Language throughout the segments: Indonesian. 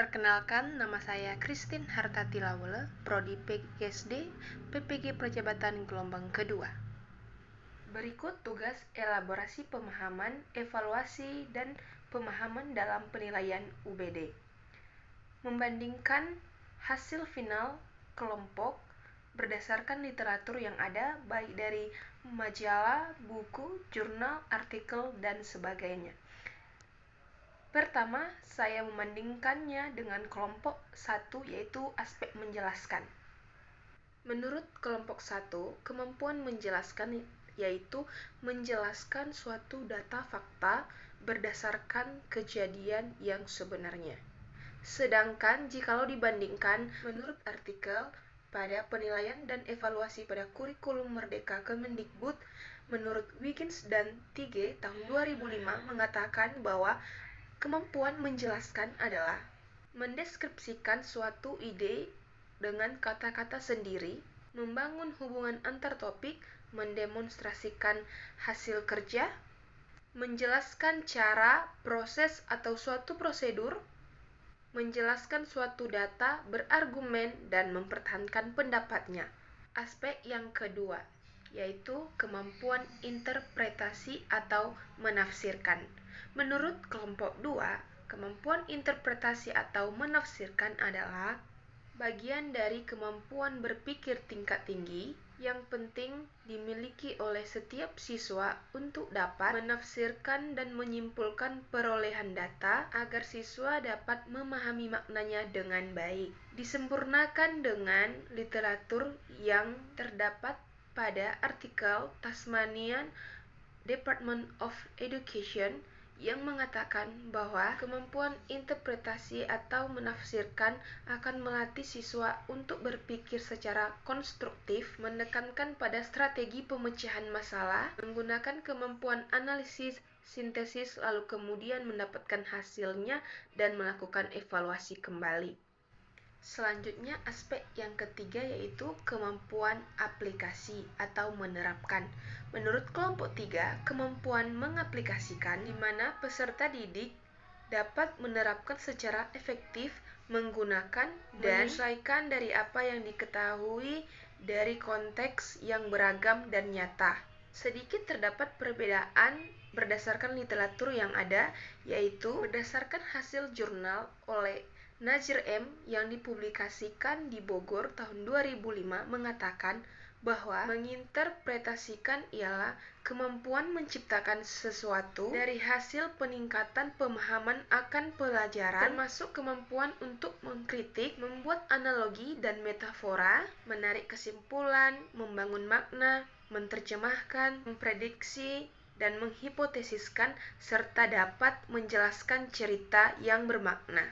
Perkenalkan, nama saya Christine Hartati Lawole, Prodi PGSD, PPG Perjabatan Gelombang Kedua. Berikut tugas elaborasi pemahaman, evaluasi, dan pemahaman dalam penilaian UBD. Membandingkan hasil final kelompok berdasarkan literatur yang ada, baik dari majalah, buku, jurnal, artikel, dan sebagainya. Pertama, saya membandingkannya dengan kelompok 1, yaitu aspek menjelaskan. Menurut kelompok 1, kemampuan menjelaskan yaitu menjelaskan suatu data fakta berdasarkan kejadian yang sebenarnya. Sedangkan jikalau dibandingkan menurut artikel pada penilaian dan evaluasi pada kurikulum Merdeka Kemendikbud, menurut Wiggins dan Tige tahun 2005 mengatakan bahwa kemampuan menjelaskan adalah mendeskripsikan suatu ide dengan kata-kata sendiri, membangun hubungan antar topik, mendemonstrasikan hasil kerja, menjelaskan cara, proses, atau suatu prosedur, menjelaskan suatu data, berargumen, dan mempertahankan pendapatnya. Aspek yang kedua, yaitu kemampuan interpretasi atau menafsirkan. Menurut kelompok 2, kemampuan interpretasi atau menafsirkan adalah bagian dari kemampuan berpikir tingkat tinggi yang penting dimiliki oleh setiap siswa untuk dapat menafsirkan dan menyimpulkan perolehan data agar siswa dapat memahami maknanya dengan baik. Disempurnakan dengan literatur yang terdapat pada artikel Tasmanian Department of Education yang mengatakan bahwa kemampuan interpretasi atau menafsirkan akan melatih siswa untuk berpikir secara konstruktif, menekankan pada strategi pemecahan masalah, menggunakan kemampuan analisis, sintesis, lalu kemudian mendapatkan hasilnya dan melakukan evaluasi kembali. Selanjutnya, aspek yang ketiga yaitu kemampuan aplikasi atau menerapkan. Menurut kelompok 3, kemampuan mengaplikasikan di mana peserta didik dapat menerapkan secara efektif, menggunakan dan menyesuaikan dari apa yang diketahui dari konteks yang beragam dan nyata. Sedikit terdapat perbedaan berdasarkan literatur yang ada, yaitu berdasarkan hasil jurnal oleh Nazir M. yang dipublikasikan di Bogor tahun 2005 mengatakan bahwa menginterpretasikan ialah kemampuan menciptakan sesuatu dari hasil peningkatan pemahaman akan pelajaran, termasuk kemampuan untuk mengkritik, membuat analogi dan metafora, menarik kesimpulan, membangun makna, menerjemahkan, memprediksi, dan menghipotesiskan, serta dapat menjelaskan cerita yang bermakna.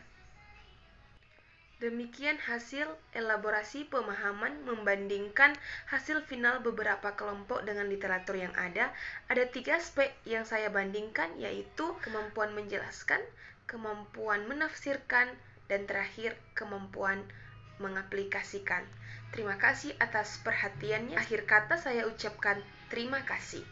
Demikian hasil elaborasi pemahaman membandingkan hasil final beberapa kelompok dengan literatur yang ada. Ada 3 aspek yang saya bandingkan, yaitu kemampuan menjelaskan, kemampuan menafsirkan, dan terakhir kemampuan mengaplikasikan. Terima kasih atas perhatiannya. Akhir kata saya ucapkan terima kasih.